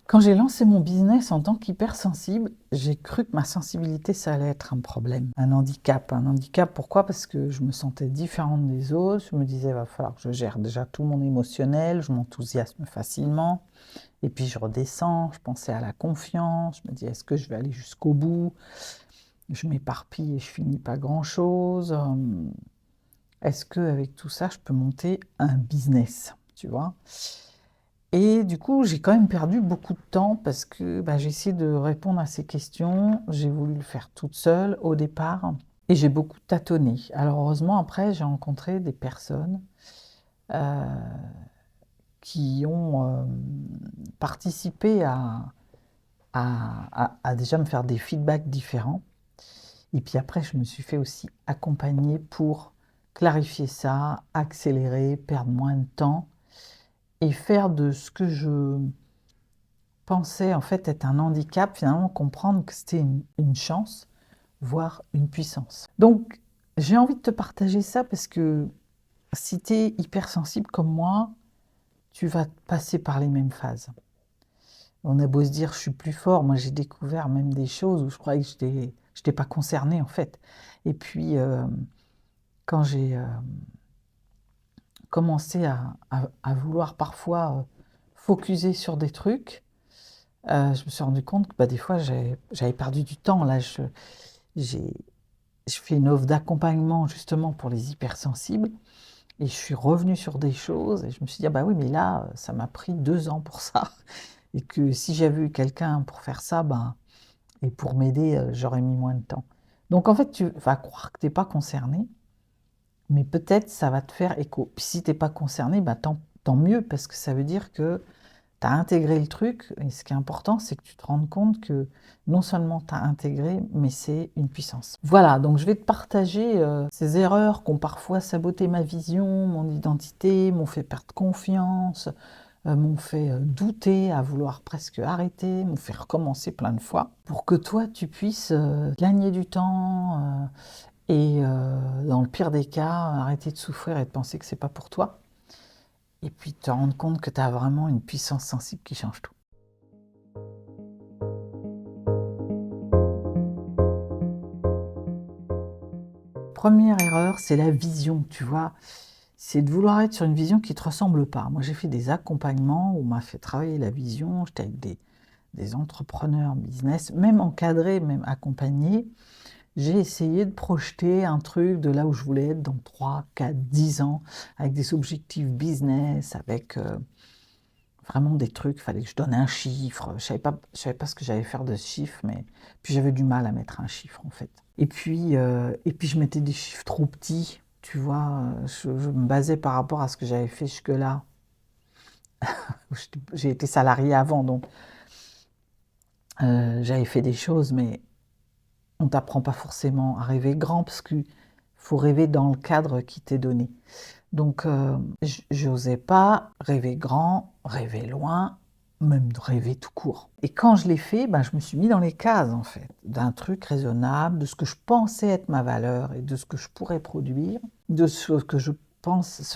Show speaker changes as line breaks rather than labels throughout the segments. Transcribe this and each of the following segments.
Quand j'ai lancé mon business en tant qu'hypersensible, j'ai cru que ma sensibilité, ça allait être un problème, un handicap. Un handicap, pourquoi? Parce que je me sentais différente des autres. Je me disais, il va falloir que je gère déjà tout mon émotionnel, je m'enthousiasme facilement. Et puis je redescends, je pensais à la confiance, je me dis, est-ce que je vais aller jusqu'au bout? Je m'éparpille et je finis pas grand-chose. Est-ce qu'avec tout ça, je peux monter un business, tu vois? Et du coup, j'ai quand même perdu beaucoup de temps parce que j'ai essayé de répondre à ces questions. J'ai voulu le faire toute seule au départ et j'ai beaucoup tâtonné. Alors heureusement, après, j'ai rencontré des personnes euh, qui ont participé à déjà me faire des feedbacks différents. Et puis après, je me suis fait aussi accompagner pour clarifier ça, accélérer, perdre moins de temps et faire de ce que je pensais en fait être un handicap, finalement comprendre que c'était une chance, voire une puissance. Donc j'ai envie de te partager ça parce que si tu es hypersensible comme moi, tu vas passer par les mêmes phases. On a beau se dire je suis plus fort, moi j'ai découvert même des choses où je croyais que je n'étais pas concernée en fait. Et puis quand j'ai commencé à vouloir parfois focuser sur des trucs, je me suis rendu compte que des fois j'avais perdu du temps. Là, j'ai fait une offre d'accompagnement justement pour les hypersensibles et je suis revenue sur des choses et je me suis dit, ah bah oui, mais là, ça m'a pris 2 ans pour ça. Et que si j'avais eu quelqu'un pour faire ça, et pour m'aider, j'aurais mis moins de temps. Donc en fait, tu vas croire que tu n'es pas concerné, mais peut-être ça va te faire écho. Puis si tu n'es pas concerné, tant mieux, parce que ça veut dire que tu as intégré le truc, et ce qui est important, c'est que tu te rendes compte que non seulement tu as intégré, mais c'est une puissance. Voilà, donc je vais te partager ces erreurs qui ont parfois saboté ma vision, mon identité, m'ont fait perdre confiance, m'ont fait douter, à vouloir presque arrêter, m'ont fait recommencer plein de fois, pour que toi, tu puisses gagner du temps et, dans le pire des cas, arrêter de souffrir et de penser que c'est pas pour toi. Et puis te rendre compte que tu as vraiment une puissance sensible qui change tout. Première erreur, c'est la vision, tu vois. C'est de vouloir être sur une vision qui ne te ressemble pas. Moi, j'ai fait des accompagnements où on m'a fait travailler la vision. J'étais avec des entrepreneurs business, même encadrés, même accompagnés. J'ai essayé de projeter un truc de là où je voulais être dans 3, 4, 10 ans, avec des objectifs business, avec vraiment des trucs, il fallait que je donne un chiffre. Je savais pas ce que j'allais faire de ce chiffre, mais puis j'avais du mal à mettre un chiffre en fait. Et puis je mettais des chiffres trop petits, tu vois. Je me basais par rapport à ce que j'avais fait jusque-là. J'ai été salariée avant, donc j'avais fait des choses, mais on t'apprend pas forcément à rêver grand parce qu'il faut rêver dans le cadre qui t'est donné. Donc, j'osais pas rêver grand, rêver loin, même rêver tout court. Et quand je l'ai fait, je me suis mis dans les cases, en fait, d'un truc raisonnable, de ce que je pensais être ma valeur et de ce que je pourrais produire, de ce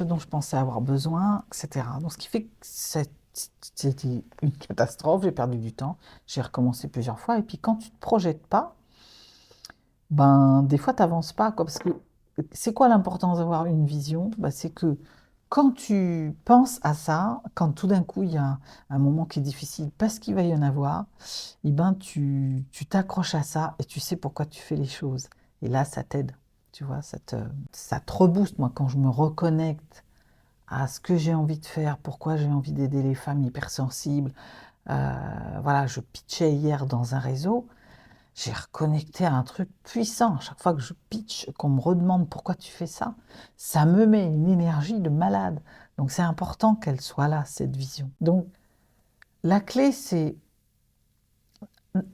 dont je pensais avoir besoin, etc. Donc, ce qui fait que c'était une catastrophe, j'ai perdu du temps, j'ai recommencé plusieurs fois. Et puis, quand tu te projettes pas, des fois, tu n'avances pas, quoi, parce que c'est quoi l'importance d'avoir une vision? C'est que quand tu penses à ça, quand tout d'un coup il y a un moment qui est difficile, parce qu'il va y en avoir, tu t'accroches à ça et tu sais pourquoi tu fais les choses. Et là, ça t'aide, tu vois, ça te rebooste. Moi, quand je me reconnecte à ce que j'ai envie de faire, pourquoi j'ai envie d'aider les femmes hypersensibles, voilà, je pitchais hier dans un réseau. J'ai reconnecté à un truc puissant. À chaque fois que je pitch, qu'on me redemande pourquoi tu fais ça, ça me met une énergie de malade. Donc c'est important qu'elle soit là, cette vision. Donc la clé, c'est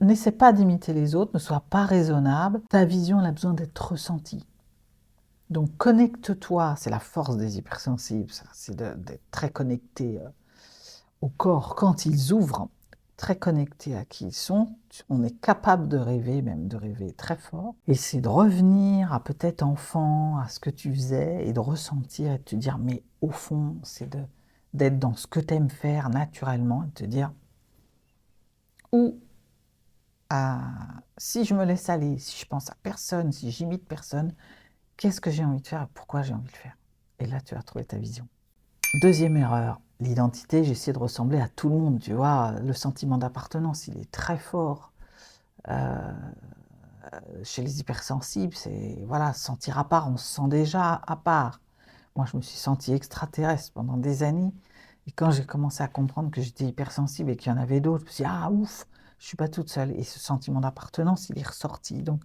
n'essaie pas d'imiter les autres, ne sois pas raisonnable. Ta vision, elle a besoin d'être ressentie. Donc connecte-toi, c'est la force des hypersensibles, ça, c'est d'être très connecté au corps quand ils ouvrent, très connectés à qui ils sont. On est capable de rêver, même de rêver très fort. Et c'est de revenir à peut-être enfant, à ce que tu faisais, et de ressentir et de te dire, mais au fond, d'être dans ce que tu aimes faire naturellement, et de te dire, Ou si je me laisse aller, si je pense à personne, si j'imite personne, qu'est-ce que j'ai envie de faire et pourquoi j'ai envie de le faire? Et là, tu vas trouver ta vision. Deuxième erreur, l'identité, j'essaie de ressembler à tout le monde, tu vois, le sentiment d'appartenance, il est très fort. Chez les hypersensibles, c'est, voilà, se sentir à part, on se sent déjà à part. Moi, je me suis sentie extraterrestre pendant des années, et quand j'ai commencé à comprendre que j'étais hypersensible et qu'il y en avait d'autres, je me suis dit, ah ouf, je suis pas toute seule, et ce sentiment d'appartenance, il est ressorti, donc.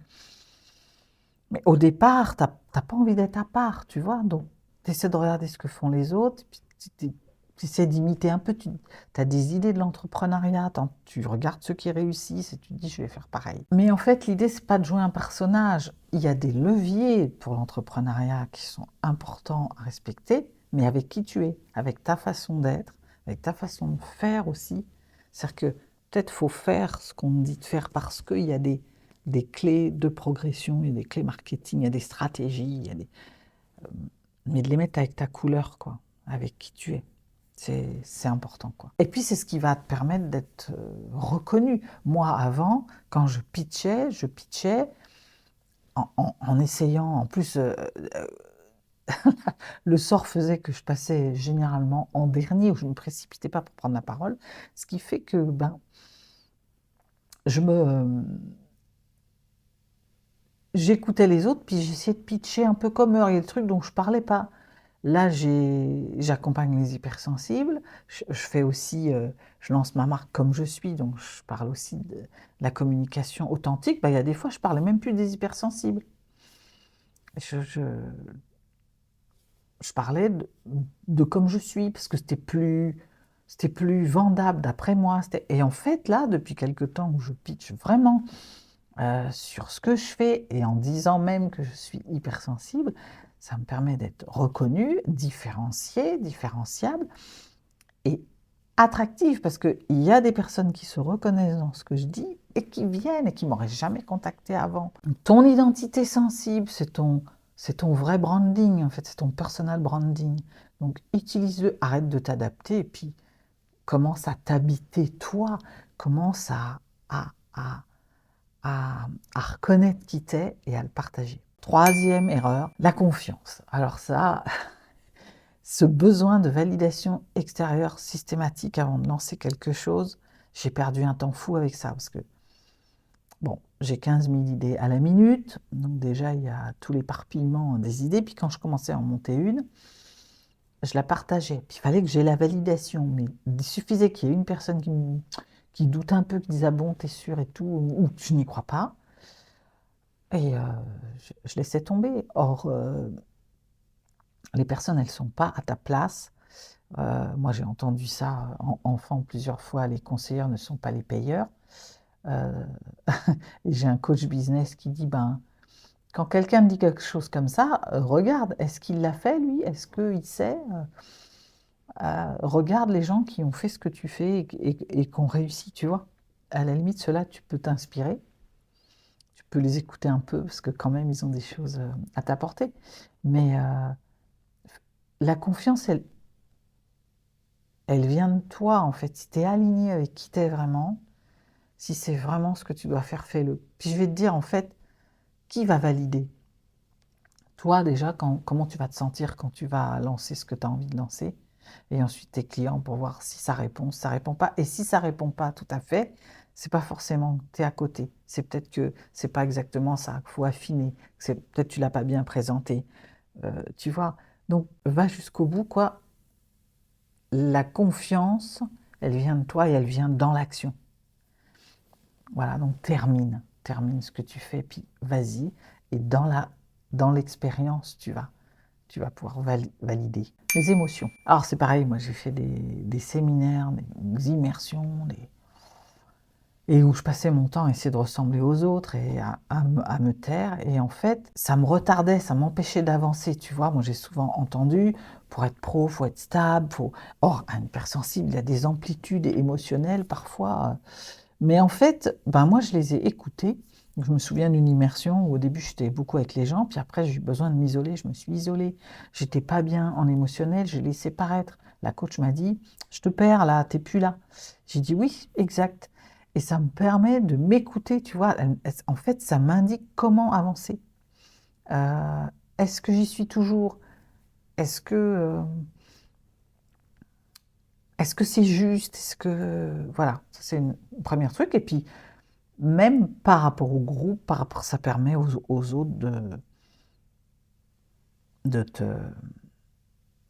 Mais au départ, t'as pas envie d'être à part, tu vois, donc tu essaies de regarder ce que font les autres, puis tu essaies d'imiter un peu, tu as des idées de l'entrepreneuriat, tu regardes ceux qui réussissent et tu te dis je vais faire pareil. Mais en fait, l'idée, c'est pas de jouer un personnage. Il y a des leviers pour l'entrepreneuriat qui sont importants à respecter, mais avec qui tu es, avec ta façon d'être, avec ta façon de faire aussi. C'est-à-dire que peut-être faut faire ce qu'on dit de faire parce qu'il y a des clés de progression, il y a des clés marketing, il y a des stratégies, mais de les mettre avec ta couleur, quoi, avec qui tu es. C'est important, quoi. Et puis, c'est ce qui va te permettre d'être reconnu. Moi, avant, quand je pitchais en essayant, en plus, le sort faisait que je passais généralement en dernier, ou je ne me précipitais pas pour prendre la parole, ce qui fait que, je me... j'écoutais les autres, puis j'essayais de pitcher un peu comme eux. Il y a des trucs dont je parlais pas. Là, j'accompagne les hypersensibles. Je fais aussi, je lance ma marque comme je suis, donc je parle aussi de la communication authentique. Il y a des fois, je parlais même plus des hypersensibles. Je parlais de comme je suis, parce que c'était plus vendable d'après moi. Et en fait, là, depuis quelque temps où je pitch vraiment sur ce que je fais, et en disant même que je suis hypersensible, ça me permet d'être reconnu, différencié, différenciable et attractif, parce qu'il y a des personnes qui se reconnaissent dans ce que je dis et qui viennent et qui m'auraient jamais contacté avant. Ton identité sensible, c'est ton vrai branding, en fait, c'est ton personal branding. Donc utilise-le, arrête de t'adapter et puis commence à t'habiter toi, commence à, à à reconnaître qui t'es et à le partager. Troisième erreur, la confiance. Alors ça, ce besoin de validation extérieure systématique avant de lancer quelque chose, j'ai perdu un temps fou avec ça, parce que, bon, j'ai 15 000 idées à la minute, donc déjà il y a tout l'éparpillement des idées, puis quand je commençais à en monter une, je la partageais, puis il fallait que j'ai la validation, mais il suffisait qu'il y ait une personne qui doute un peu, qui dise ah bon, t'es sûr et tout, ou tu n'y crois pas, et je laissais tomber. Or, les personnes, elles ne sont pas à ta place. Moi, j'ai entendu ça enfant plusieurs fois, les conseillers ne sont pas les payeurs. Euh, et j'ai un coach business qui dit, quand quelqu'un me dit quelque chose comme ça, regarde, est-ce qu'il l'a fait, lui? Est-ce qu'il sait? Regarde les gens qui ont fait ce que tu fais et qui ont réussi, tu vois. À la limite, cela, tu peux t'inspirer. Tu peux les écouter un peu, parce que quand même, ils ont des choses à t'apporter. Mais la confiance, elle vient de toi, en fait. Si tu es aligné avec qui tu es vraiment, si c'est vraiment ce que tu dois faire, fais-le. Puis je vais te dire, en fait, qui va valider? Toi, déjà, comment tu vas te sentir quand tu vas lancer ce que tu as envie de lancer? Et ensuite, tes clients pour voir si ça répond, si ça répond pas. Et si ça répond pas tout à fait, c'est pas forcément que tu es à côté. C'est peut-être que c'est pas exactement ça, qu'il faut affiner. Peut-être que tu l'as pas bien présenté. Tu vois? Donc, va jusqu'au bout, quoi. La confiance, elle vient de toi et elle vient dans l'action. Voilà, donc termine ce que tu fais, puis vas-y. Et dans l'expérience, tu vas pouvoir valider les émotions. Alors c'est pareil, moi j'ai fait des séminaires, des immersions, et où je passais mon temps à essayer de ressembler aux autres et à me taire. Et en fait, ça me retardait, ça m'empêchait d'avancer. Tu vois, moi j'ai souvent entendu, pour être pro, faut être stable. Or, un hypersensible, il y a des amplitudes émotionnelles parfois. Mais en fait, moi je les ai écoutés. Je me souviens d'une immersion où au début j'étais beaucoup avec les gens, puis après j'ai eu besoin de m'isoler, je me suis isolée. J'étais pas bien en émotionnel, j'ai laissé paraître. La coach m'a dit, je te perds là, t'es plus là. J'ai dit oui, exact. Et ça me permet de m'écouter, tu vois. En fait, ça m'indique comment avancer. Est-ce que j'y suis toujours? Est-ce que c'est juste? Est-ce que voilà, ça c'est une première truc. Et puis même par rapport au groupe, ça permet aux autres de te,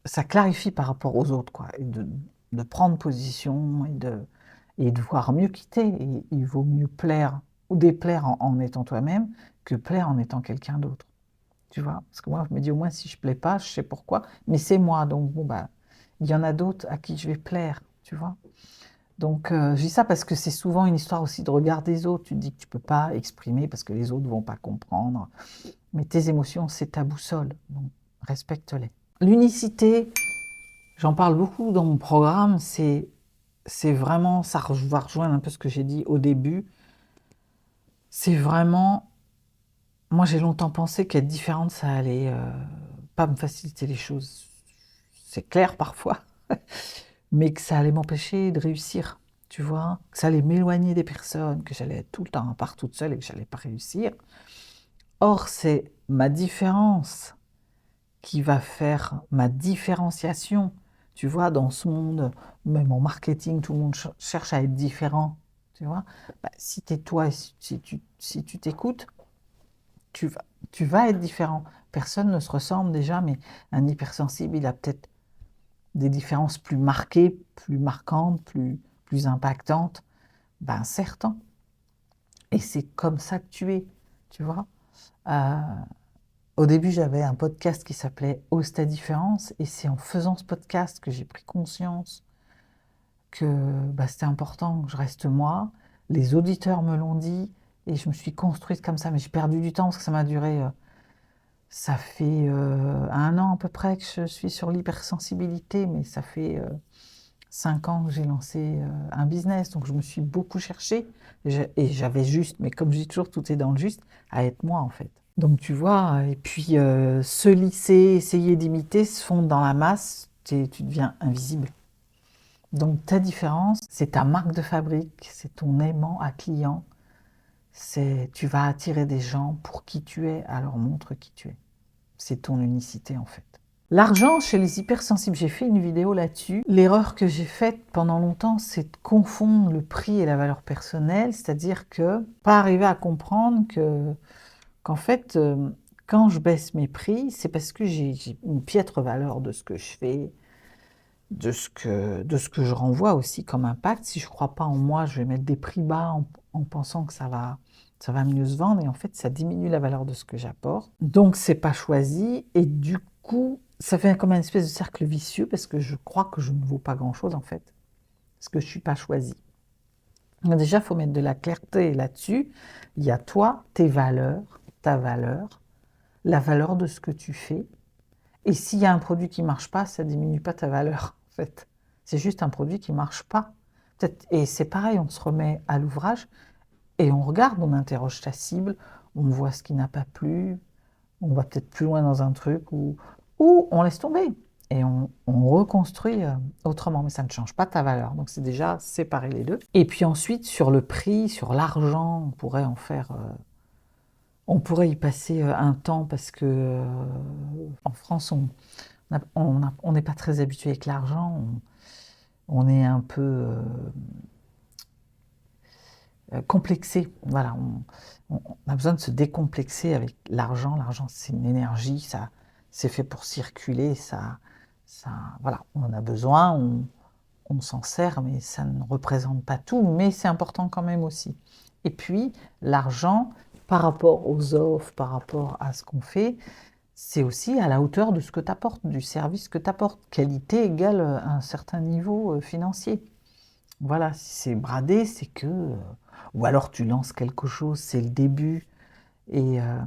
ça clarifie par rapport aux autres, quoi, et de prendre position et de voir mieux quitter. Et il vaut mieux plaire ou déplaire en étant toi-même que plaire en étant quelqu'un d'autre. Tu vois? Parce que moi, je me dis au moins si je plais pas, je sais pourquoi, mais c'est moi, donc bon bah, il y en a d'autres à qui je vais plaire, tu vois? Donc je dis ça parce que c'est souvent une histoire aussi de regard des autres. Tu te dis que tu peux pas exprimer parce que les autres vont pas comprendre. Mais tes émotions, c'est ta boussole, donc respecte-les. L'unicité, j'en parle beaucoup dans mon programme, c'est vraiment, ça va rejoindre un peu ce que j'ai dit au début, c'est vraiment, moi j'ai longtemps pensé qu'être différente, ça allait pas me faciliter les choses, c'est clair parfois, mais que ça allait m'empêcher de réussir, tu vois, que ça allait m'éloigner des personnes, que j'allais être tout le temps à part toute seule et que j'allais pas réussir. Or, c'est ma différence qui va faire ma différenciation. Tu vois, dans ce monde, même en marketing, tout le monde cherche à être différent. Tu vois, bah, si tu es toi, si tu t'écoutes, tu vas, tu vas être différent. Personne ne se ressemble déjà, mais un hypersensible, il a peut-être des différences plus marquées, plus marquantes, plus impactantes. Ben, certes, hein. Et c'est comme ça que tu es, tu vois. Euh, Au début, j'avais un podcast qui s'appelait Ose ta différence, et c'est en faisant ce podcast que j'ai pris conscience que bah, c'était important que je reste moi. Les auditeurs me l'ont dit, et je me suis construite comme ça, mais j'ai perdu du temps parce que ça m'a duré. Ça fait 1 an à peu près que je suis sur l'hypersensibilité, mais ça fait 5 ans que j'ai lancé un business, donc je me suis beaucoup cherchée, et j'avais juste, mais comme je dis toujours, tout est dans le juste, à être moi en fait. Donc tu vois, et puis se lisser, essayer d'imiter, se fondre dans la masse, tu deviens invisible. Donc ta différence, c'est ta marque de fabrique, c'est ton aimant à client, tu vas attirer des gens pour qui tu es, alors montre qui tu es. C'est ton unicité en fait. L'argent chez les hypersensibles, j'ai fait une vidéo là-dessus. L'erreur que j'ai faite pendant longtemps, c'est de confondre le prix et la valeur personnelle, c'est-à-dire que pas arriver à comprendre qu'en fait, quand je baisse mes prix, c'est parce que j'ai une piètre valeur de ce que je fais, de ce que je renvoie aussi comme impact. Si je ne crois pas en moi, je vais mettre des prix bas en pensant que ça va mieux se vendre, et en fait, ça diminue la valeur de ce que j'apporte. Donc, c'est pas choisi, et du coup, ça fait comme une espèce de cercle vicieux parce que je crois que je ne vaux pas grand-chose en fait, parce que je ne suis pas choisie. Donc déjà, il faut mettre de la clarté là-dessus. Il y a toi, tes valeurs, ta valeur, la valeur de ce que tu fais. Et s'il y a un produit qui ne marche pas, ça ne diminue pas ta valeur, en fait. C'est juste un produit qui ne marche pas. Et c'est pareil, on se remet à l'ouvrage et on regarde, on interroge ta cible, on voit ce qui n'a pas plu, on va peut-être plus loin dans un truc ou on laisse tomber et on reconstruit autrement, mais ça ne change pas ta valeur. Donc c'est déjà séparer les deux. Et puis ensuite, sur le prix, sur l'argent, on pourrait y passer un temps parce que en France, on n'est pas très habitué avec l'argent. On est un peu complexé. Voilà, on a besoin de se décomplexer avec l'argent. L'argent, c'est une énergie, ça, c'est fait pour circuler. Voilà, on en a besoin, on s'en sert, mais ça ne représente pas tout. Mais c'est important quand même aussi. Et puis, l'argent, par rapport aux offres, par rapport à ce qu'on fait, c'est aussi à la hauteur de ce que tu apportes, du service que tu apportes. Qualité égale un certain niveau financier. Voilà, si c'est bradé, c'est que... ou alors tu lances quelque chose, c'est le début, et, euh,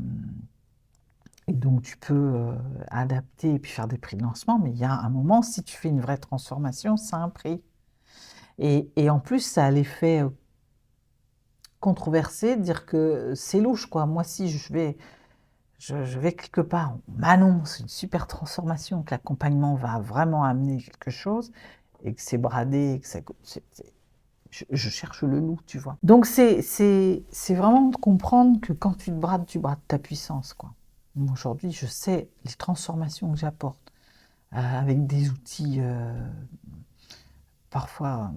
et donc tu peux adapter et puis faire des prix de lancement, mais il y a un moment, si tu fais une vraie transformation, ça a un prix. Et en plus, ça a l'effet controversé de dire que c'est louche, quoi. Moi, si je vais quelque part, on m'annonce une super transformation, que l'accompagnement va vraiment amener quelque chose, et que c'est bradé, et que ça, je cherche le loup, tu vois. Donc c'est vraiment de comprendre que quand tu brades ta puissance, quoi. Aujourd'hui, je sais les transformations que j'apporte avec des outils parfois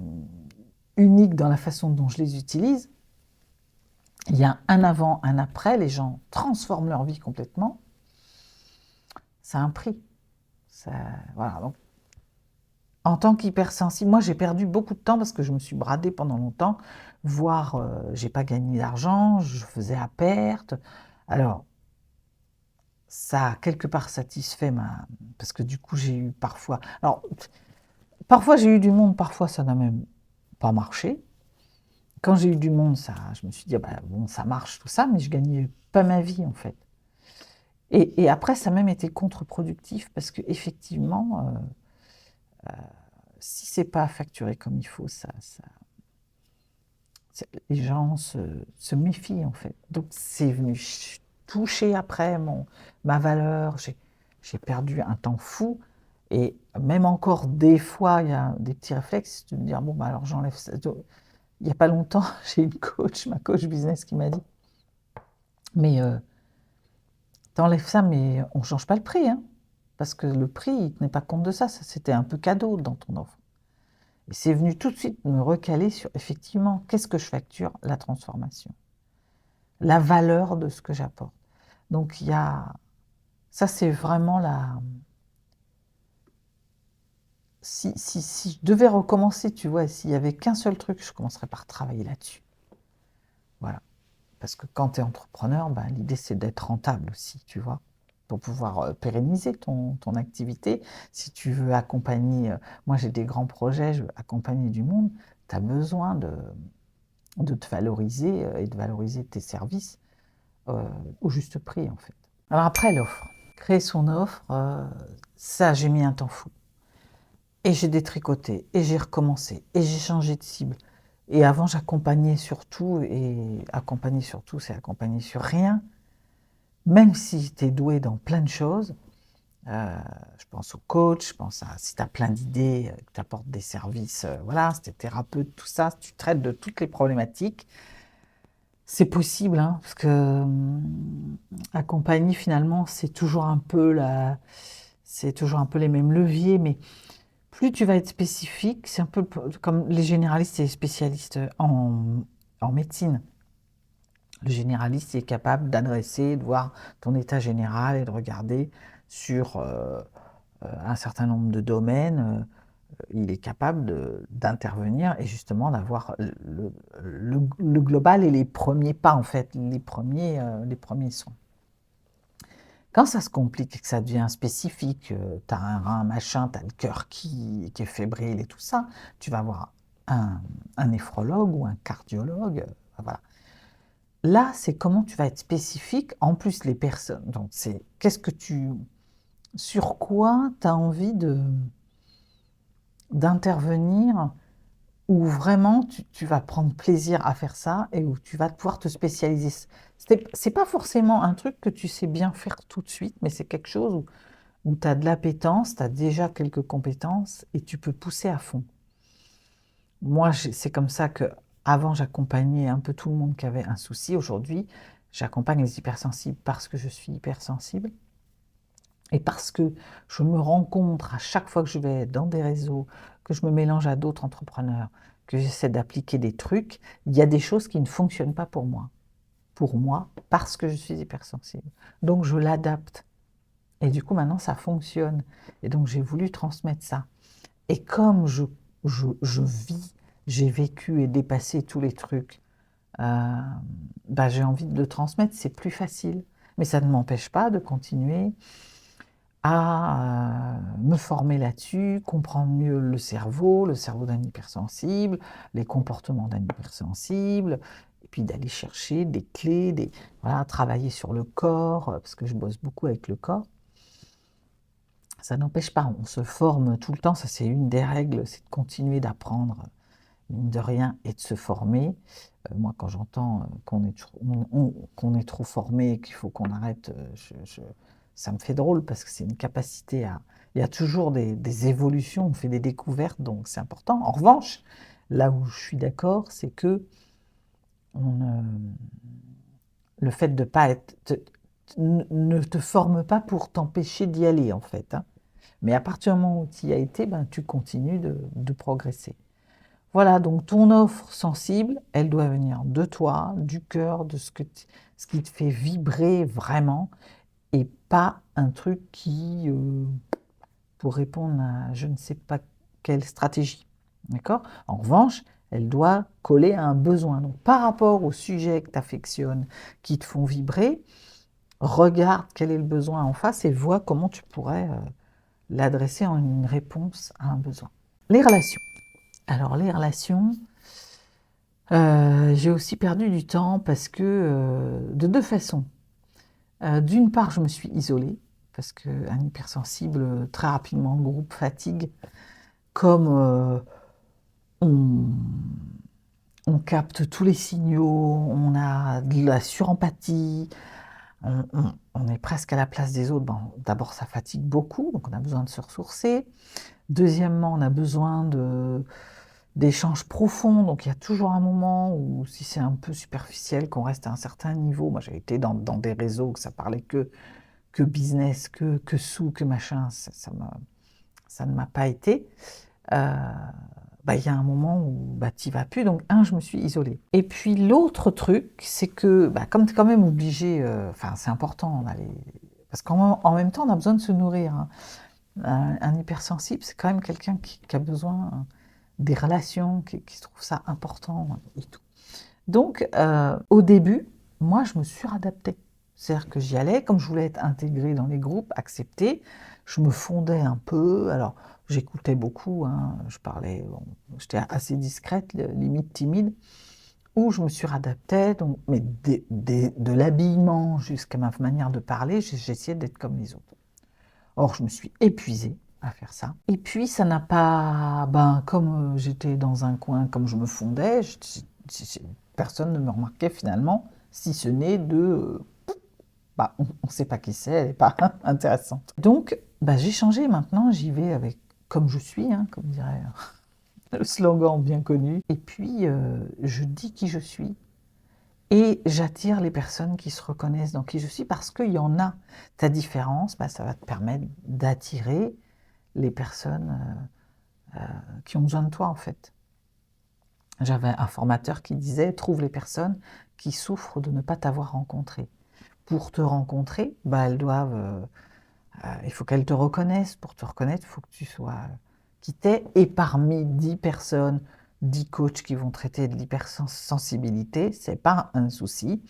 uniques dans la façon dont je les utilise. Il y a un avant, un après, les gens transforment leur vie complètement. Ça a un prix. Ça, voilà. Donc, en tant qu'hypersensible, moi j'ai perdu beaucoup de temps parce que je me suis bradée pendant longtemps, voire j'ai pas gagné d'argent, je faisais à perte. Alors, ça a quelque part satisfait ma... Parce que du coup j'ai eu parfois... Alors, parfois j'ai eu du monde, parfois ça n'a même pas marché. Quand j'ai eu du monde, ça, je me suis dit, ah bah, bon, ça marche tout ça, mais je gagnais pas ma vie en fait. Et après, ça a même été contre-productif parce que effectivement, si c'est pas facturé comme il faut, les gens se méfient en fait. Donc c'est venu toucher après ma valeur. J'ai perdu un temps fou. Et même encore des fois, il y a des petits réflexes de me dire, bon, bah alors j'enlève ça. Il n'y a pas longtemps, j'ai une coach, ma coach business qui m'a dit, mais t'enlèves ça, mais on ne change pas le prix, hein, parce que le prix, il ne tenait pas compte de ça, c'était un peu cadeau dans ton offre. Et c'est venu tout de suite me recaler sur, effectivement, qu'est-ce que je facture? La transformation, la valeur de ce que j'apporte. Donc, ça c'est vraiment si je devais recommencer, tu vois, s'il n'y avait qu'un seul truc, je commencerais par travailler là-dessus. Voilà. Parce que quand tu es entrepreneur, ben, l'idée c'est d'être rentable aussi, tu vois, pour pouvoir pérenniser ton activité. Si tu veux accompagner, moi j'ai des grands projets, je veux accompagner du monde, tu as besoin de te valoriser et de valoriser tes services au juste prix en fait. Alors après l'offre, créer son offre, ça j'ai mis un temps fou. Et j'ai détricoté, et j'ai recommencé, et j'ai changé de cible. Et avant, j'accompagnais surtout, et accompagner surtout, c'est accompagner sur rien. Même si tu es doué dans plein de choses, je pense au coach, je pense à si tu as plein d'idées, que tu apportes des services, voilà, si tu es thérapeute, tout ça, si tu traites de toutes les problématiques, c'est possible, hein, parce que accompagner finalement, c'est toujours un peu les mêmes leviers, mais plus tu vas être spécifique, c'est un peu comme les généralistes et les spécialistes en médecine. Le généraliste est capable d'adresser, de voir ton état général et de regarder sur un certain nombre de domaines. Il est capable d'intervenir et justement d'avoir le global et les premiers pas, en fait, les premiers soins. Quand ça se complique et que ça devient spécifique, tu as un rein, machin, tu as le cœur qui est fébrile et tout ça, tu vas voir un néphrologue ou un cardiologue. Voilà. Là, c'est comment tu vas être spécifique. En plus, les personnes. Donc, c'est sur quoi tu as envie d'intervenir, où vraiment tu vas prendre plaisir à faire ça et où tu vas pouvoir te spécialiser. C'est pas forcément un truc que tu sais bien faire tout de suite, mais c'est quelque chose où tu as de l'appétence, tu as déjà quelques compétences et tu peux pousser à fond. Moi, c'est comme ça que avant j'accompagnais un peu tout le monde qui avait un souci. Aujourd'hui, j'accompagne les hypersensibles parce que je suis hypersensible et parce que je me rencontre à chaque fois que je vais dans des réseaux, que je me mélange à d'autres entrepreneurs, que j'essaie d'appliquer des trucs, il y a des choses qui ne fonctionnent pas pour moi. Pour moi, parce que je suis hypersensible. Donc je l'adapte. Et du coup, maintenant, ça fonctionne. Et donc, j'ai voulu transmettre ça. Et comme je vis, j'ai vécu et dépassé tous les trucs, bah, j'ai envie de le transmettre, c'est plus facile. Mais ça ne m'empêche pas de continuer à me former là-dessus, comprendre mieux le cerveau d'un hypersensible, les comportements d'un hypersensible, et puis d'aller chercher des clés, voilà, travailler sur le corps, parce que je bosse beaucoup avec le corps. Ça n'empêche pas, on se forme tout le temps, ça c'est une des règles, c'est de continuer d'apprendre, mine de rien, et de se former. Moi, quand j'entends qu'on est trop formé et qu'il faut qu'on arrête, ça me fait drôle parce que c'est une capacité à... Il y a toujours des évolutions, on fait des découvertes, donc c'est important. En revanche, Là où je suis d'accord, c'est que le fait de pas être, ne te forme pas pour t'empêcher d'y aller, en fait, hein. Mais à partir du moment où tu y as été, ben, tu continues de progresser. Voilà, donc ton offre sensible, elle doit venir de toi, du cœur, de ce qui te fait vibrer vraiment, et pas un truc qui, pour répondre à je ne sais pas quelle stratégie. D'accord? En revanche, elle doit coller à un besoin. Donc, par rapport aux sujets que tu affectionnes, qui te font vibrer, regarde quel est le besoin en face et vois comment tu pourrais l'adresser en une réponse à un besoin. Les relations. Alors, les relations, j'ai aussi perdu du temps parce que, de deux façons. D'une part, je me suis isolée, parce qu'un hypersensible, très rapidement, le groupe fatigue, comme on, on capte tous les signaux, on a de la surempathie, on est presque à la place des autres. Bon, d'abord, ça fatigue beaucoup, donc on a besoin de se ressourcer. Deuxièmement, on a besoin d'échanges profonds, donc il y a toujours un moment où, si c'est un peu superficiel, qu'on reste à un certain niveau. Moi, j'ai été dans des réseaux où ça parlait que business, que sous, que machin, ça ne m'a pas été. Bah, il y a un moment où bah, tu n'y vas plus, donc je me suis isolée. Et puis l'autre truc, c'est que bah, comme tu es quand même obligé, enfin c'est important, parce qu'en même temps on a besoin de se nourrir, hein. Un hypersensible, c'est quand même quelqu'un qui a besoin des relations, qui trouve ça important et tout. Donc au début, moi je me suis adaptée. C'est-à-dire que j'y allais, comme je voulais être intégrée dans les groupes, acceptée, je me fondais un peu. Alors, j'écoutais beaucoup, hein, je parlais, bon, j'étais assez discrète, limite timide, où je me suis adaptée, donc, mais de l'habillement jusqu'à ma manière de parler, j'essayais d'être comme les autres. Or, je me suis épuisée à faire ça. Et puis, ça n'a pas... Ben, comme j'étais dans un coin, comme je me fondais, personne ne me remarquait finalement, si ce n'est bah, on ne sait pas qui c'est, elle n'est pas intéressante. Donc, bah, j'ai changé maintenant, j'y vais avec comme je suis, hein, comme dirait le slogan bien connu. Et puis, je dis qui je suis. Et j'attire les personnes qui se reconnaissent dans qui je suis parce qu'il y en a. Ta différence, bah, ça va te permettre d'attirer les personnes qui ont besoin de toi, en fait. J'avais un formateur qui disait, trouve les personnes qui souffrent de ne pas t'avoir rencontré. Pour te rencontrer, bah, elles doivent il faut qu'elle te reconnaisse. Pour te reconnaître, il faut que tu sois qui t'es. Et parmi 10 personnes, 10 coachs qui vont traiter de l'hypersensibilité, c'est pas un souci.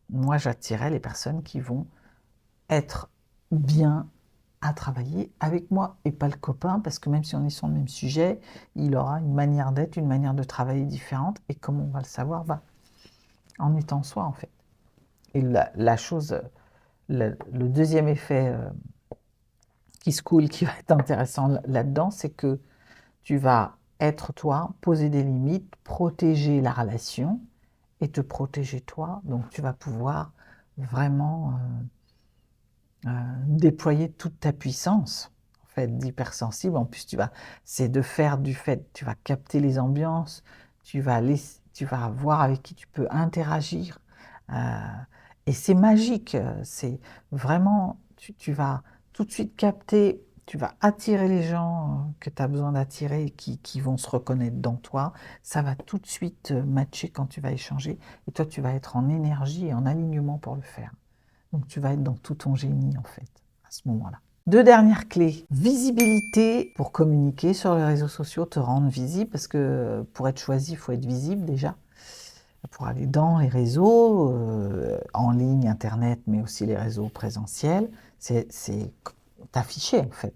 Moi, j'attirais les personnes qui vont être bien à travailler avec moi et pas le copain, parce que même si on est sur le même sujet, il aura une manière d'être, une manière de travailler différente. Et comment on va le savoir? Bah, en étant soi, en fait. Et la chose, le deuxième effet qui se coule, qui va être intéressant là-dedans, c'est que tu vas être toi, poser des limites, protéger la relation et te protéger toi. Donc tu vas pouvoir vraiment déployer toute ta puissance, en fait, d'hypersensible. En plus, c'est de faire du fait, tu vas capter les ambiances, tu vas voir avec qui tu peux interagir. euh, et c'est magique, c'est vraiment, tu vas tout de suite capter, tu vas attirer les gens que tu as besoin d'attirer, qui vont se reconnaître dans toi. Ça va tout de suite matcher quand tu vas échanger. Et toi, tu vas être en énergie et en alignement pour le faire. Donc tu vas être dans tout ton génie en fait, à ce moment-là. Deux dernières clés. Visibilité pour communiquer sur les réseaux sociaux, te rendre visible, parce que pour être choisi, il faut être visible déjà. Pour aller dans les réseaux, en ligne, Internet, mais aussi les réseaux présentiels, c'est t'afficher en fait.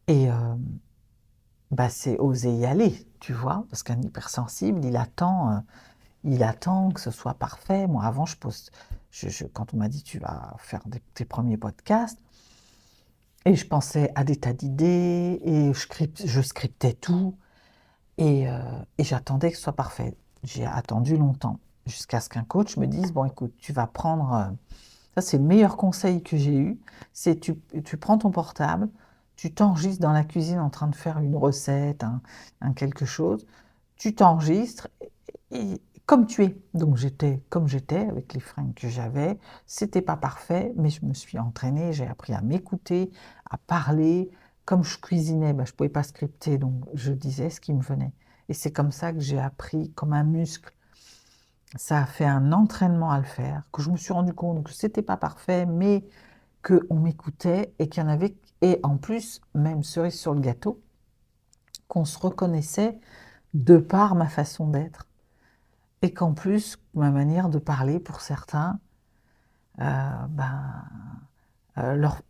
Et bah, c'est oser y aller, tu vois, parce qu'un hypersensible, il attend que ce soit parfait. Moi, avant, quand on m'a dit tu vas faire tes premiers podcasts, et je pensais à des tas d'idées, et je scriptais tout, et j'attendais que ce soit parfait. J'ai attendu longtemps, jusqu'à ce qu'un coach me dise, bon, écoute, tu vas prendre... ça, c'est le meilleur conseil que j'ai eu, c'est tu prends ton portable, tu t'enregistres dans la cuisine en train de faire une recette, un quelque chose, tu t'enregistres et comme tu es. Donc j'étais comme j'étais, avec les fringues que j'avais. C'était pas parfait, mais je me suis entraînée, j'ai appris à m'écouter, à parler. Comme je cuisinais, bah, je pouvais pas scripter, donc je disais ce qui me venait. Et c'est comme ça que j'ai appris comme un muscle. Ça a fait un entraînement à le faire, que je me suis rendu compte que c'était pas parfait, mais qu'on m'écoutait et qu'il y en avait, et en plus, même cerise sur le gâteau, qu'on se reconnaissait de par ma façon d'être. Et qu'en plus, ma manière de parler, pour certains, ben,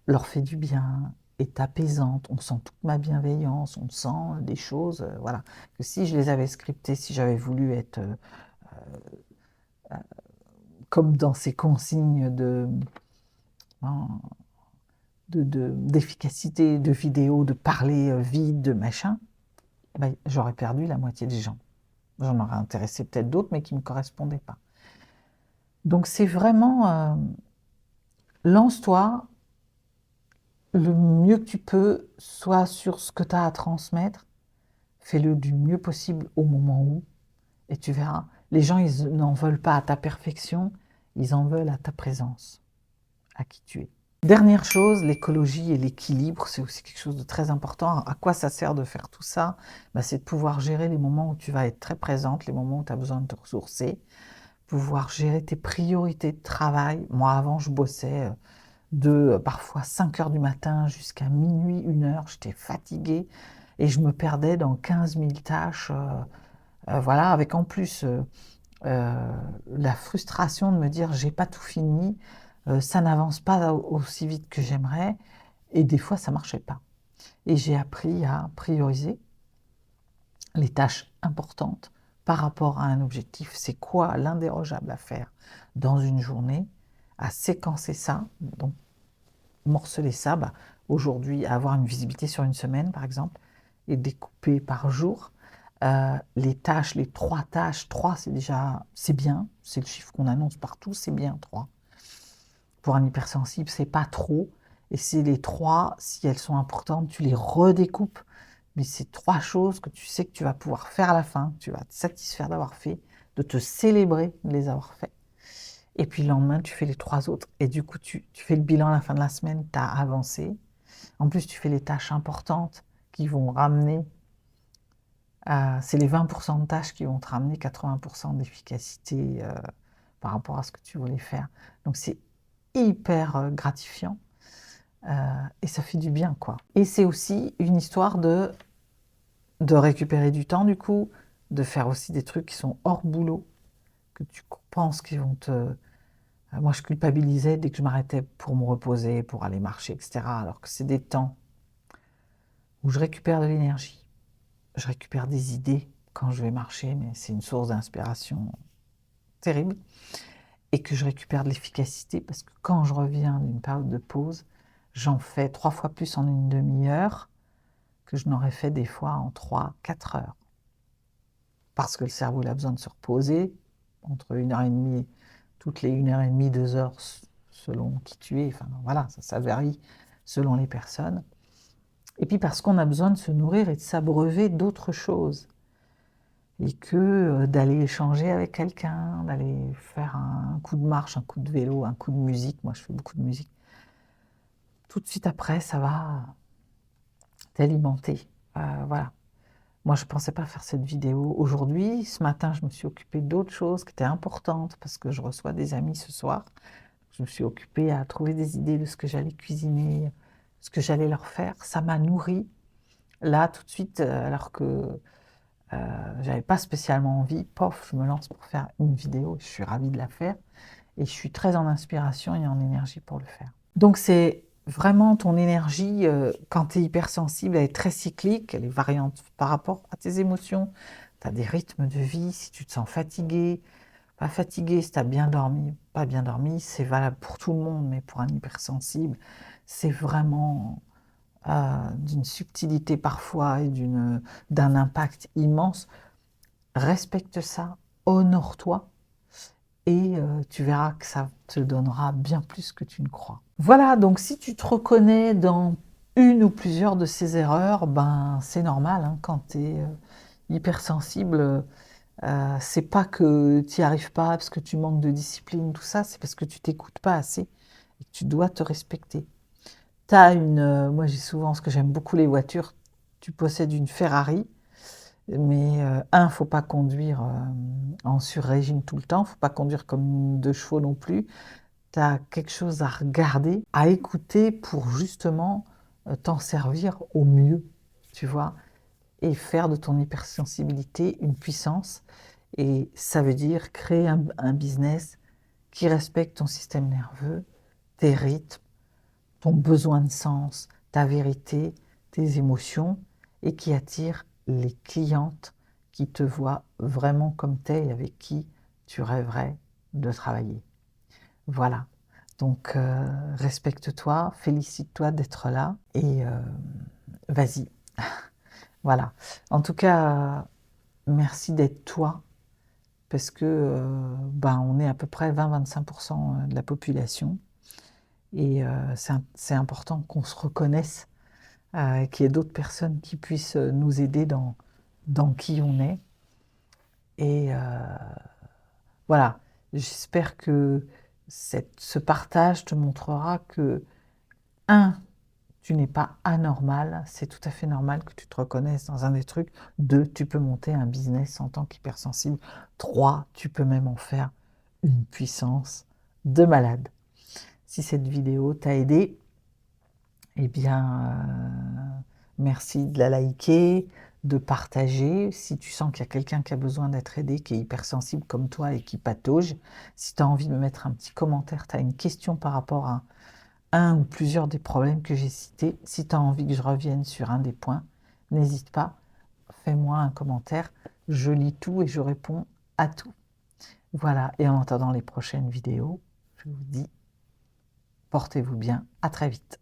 leur fait du bien, est apaisante. On sent toute ma bienveillance, on sent des choses, voilà. Que si je les avais scriptées, si j'avais voulu être comme dans ces consignes d'efficacité, de vidéo, de parler vite, de machin, ben, j'aurais perdu la moitié des gens. J'en aurais intéressé peut-être d'autres, mais qui ne me correspondaient pas. Donc c'est vraiment, lance-toi le mieux que tu peux, soit sur ce que tu as à transmettre, fais-le du mieux possible au moment où, et tu verras. Les gens, ils n'en veulent pas à ta perfection, ils en veulent à ta présence, à qui tu es. Dernière chose, l'écologie et l'équilibre, c'est aussi quelque chose de très important. À quoi ça sert de faire tout ça? Ben, c'est de pouvoir gérer les moments où tu vas être très présente, les moments où tu as besoin de te ressourcer, pouvoir gérer tes priorités de travail. Moi, avant, je bossais de parfois 5 heures du matin jusqu'à minuit, 1 heure. J'étais fatiguée et je me perdais dans 15 000 tâches. Voilà, avec en plus la frustration de me dire j'ai pas tout fini, ça n'avance pas aussi vite que j'aimerais, et des fois ça marchait pas. Et j'ai appris à prioriser les tâches importantes par rapport à un objectif. C'est quoi l'indérogeable à faire dans une journée, à séquencer ça, donc morceler ça, bah, aujourd'hui avoir une visibilité sur une semaine par exemple, et découper par jour. Les tâches, les 3 tâches, 3 c'est déjà, c'est bien, c'est le chiffre qu'on annonce partout, c'est bien 3. Pour un hypersensible, c'est pas trop, et c'est les 3, si elles sont importantes, tu les redécoupes, mais c'est 3 choses que tu sais que tu vas pouvoir faire à la fin, tu vas te satisfaire d'avoir fait, de te célébrer de les avoir fait. Et puis le lendemain, tu fais les 3 autres, et du coup, tu fais le bilan à la fin de la semaine, tu as avancé. En plus, tu fais les tâches importantes qui vont ramener, c'est les 20% de tâches qui vont te ramener 80% d'efficacité par rapport à ce que tu voulais faire. Donc c'est hyper gratifiant et ça fait du bien, quoi. Et c'est aussi une histoire de récupérer du temps, du coup, de faire aussi des trucs qui sont hors boulot, que tu penses qu'ils vont te... Moi, je culpabilisais dès que je m'arrêtais pour me reposer, pour aller marcher, etc. Alors que c'est des temps où je récupère de l'énergie, je récupère des idées quand je vais marcher, mais c'est une source d'inspiration terrible, et que je récupère de l'efficacité parce que quand je reviens d'une période de pause, j'en fais 3 fois plus en une demi-heure que je n'aurais fait des fois en 3-4 heures. Parce que le cerveau il a besoin de se reposer entre 1 heure et demie, toutes les 1 heure et demie, 2 heures, selon qui tu es, enfin voilà, ça varie selon les personnes. Et puis parce qu'on a besoin de se nourrir et de s'abreuver d'autres choses. Et que d'aller échanger avec quelqu'un, d'aller faire un coup de marche, un coup de vélo, un coup de musique, moi je fais beaucoup de musique, tout de suite après ça va t'alimenter. Voilà. Moi je ne pensais pas faire cette vidéo aujourd'hui. Ce matin je me suis occupée d'autres choses qui étaient importantes parce que je reçois des amis ce soir. Je me suis occupée à trouver des idées de ce que j'allais cuisiner, ce que j'allais leur faire. Ça m'a nourrie. Là tout de suite, alors que j'avais pas spécialement envie, pof, je me lance pour faire une vidéo, je suis ravie de la faire, et je suis très en inspiration et en énergie pour le faire. Donc c'est vraiment ton énergie, quand tu es hypersensible, elle est très cyclique, elle est variante par rapport à tes émotions, tu as des rythmes de vie, si tu te sens fatigué, pas fatigué, si tu as bien dormi, pas bien dormi, c'est valable pour tout le monde, mais pour un hypersensible, c'est vraiment d'une subtilité parfois et d'un impact immense. Respecte ça, honore-toi, et tu verras que ça te donnera bien plus que tu ne crois. Voilà, donc si tu te reconnais dans une ou plusieurs de ces erreurs, ben c'est normal, hein, quand tu es hypersensible, c'est pas que tu n'y arrives pas parce que tu manques de discipline, tout ça, c'est parce que tu t'écoutes pas assez et que tu dois te respecter. Moi j'ai souvent, ce que j'aime beaucoup les voitures, tu possèdes une Ferrari, mais faut pas conduire en sur-régime tout le temps, faut pas conduire comme 2 chevaux non plus. Tu as quelque chose à regarder, à écouter pour justement t'en servir au mieux, tu vois, et faire de ton hypersensibilité une puissance. Et ça veut dire créer un business qui respecte ton système nerveux, tes rythmes, ton besoin de sens, ta vérité, tes émotions, et qui attire les clientes qui te voient vraiment comme t'es et avec qui tu rêverais de travailler. Voilà. Donc, respecte-toi, félicite-toi d'être là et vas-y. Voilà. En tout cas, merci d'être toi parce que on est à peu près 20-25% de la population et c'est important qu'on se reconnaisse, qu'il y ait d'autres personnes qui puissent nous aider dans qui on est. Et voilà, j'espère que ce partage te montrera que, un, tu n'es pas anormal, c'est tout à fait normal que tu te reconnaisses dans un des trucs. 2, tu peux monter un business en tant qu'hypersensible. 3, tu peux même en faire une puissance de malade. Si cette vidéo t'a aidé, eh bien, merci de la liker, de partager. Si tu sens qu'il y a quelqu'un qui a besoin d'être aidé, qui est hypersensible comme toi et qui patauge, si tu as envie de me mettre un petit commentaire, tu as une question par rapport à un ou plusieurs des problèmes que j'ai cités, si tu as envie que je revienne sur un des points, n'hésite pas, fais-moi un commentaire. Je lis tout et je réponds à tout. Voilà, et en attendant les prochaines vidéos, je vous dis, portez-vous bien, à très vite.